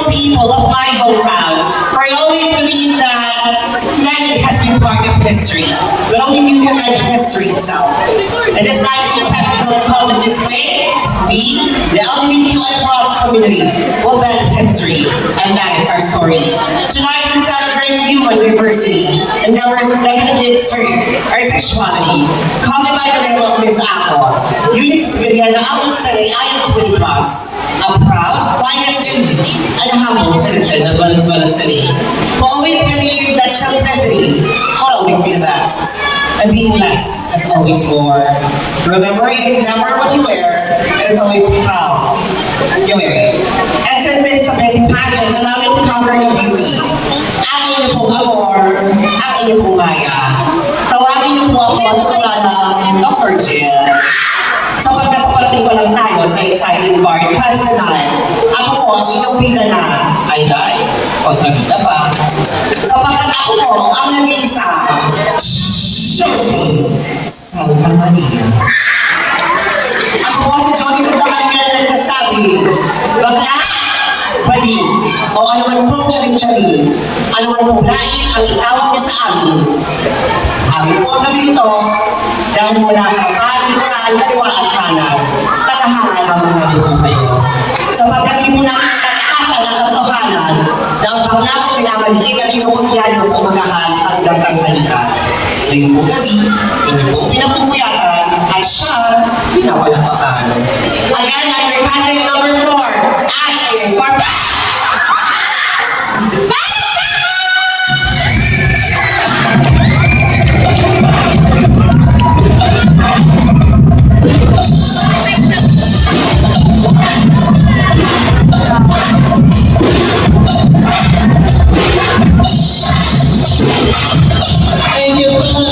people of my hometown, for I always believe that humanity has been part of history, but only you can write history itself. And this night is spectacle and called in this way, we, the LGBTQI+ community, will bend history, and that is our story. Tonight we celebrate human diversity and never assert our sexuality. Call me by the name of Miss Apple. Eunice Vivian, I will say I am 20+, a proud, finest elite, and a humble citizen of Valenzuela City, who always believe that simplicity will always be the best, and being less is always more. Remembering is never what you wear, it is always how you wear it. And since this is a big pageant, allow me to cover your beauty. Ang inyo pong amor, ang inyo pong maya. Tawagin niyo po ako sa pangalang Dr. Jill. Sapagkat paparating pa lang tayo sa exciting part, kasi tonight, ako po ang inyong bida na ay dahil pagpabida pa. Sapagkat ako po ang nag-iisa, Johnny Santa Maria. Ako po si Johnny Santa Maria na nagsasabi, bakla, bali, o anuman pong tsaling-tsaling, anuman pong lain ang itawag niyo sa amin. Amin po ang gabi nito, dahil mula kapan, likuran, kaliwa at kanan, tagahangan lamang natin po kayo. Sapagkat di po natin matatasan ang katotohanan na ang bakla po pinamaliin at kinukutya niyo sa umagahan hanggang tanghalian. Ngayon po gabi, inyo po pinapupuyatan at siya pinapalapakan. Again, under candidate number 4, asking for Thank you so much.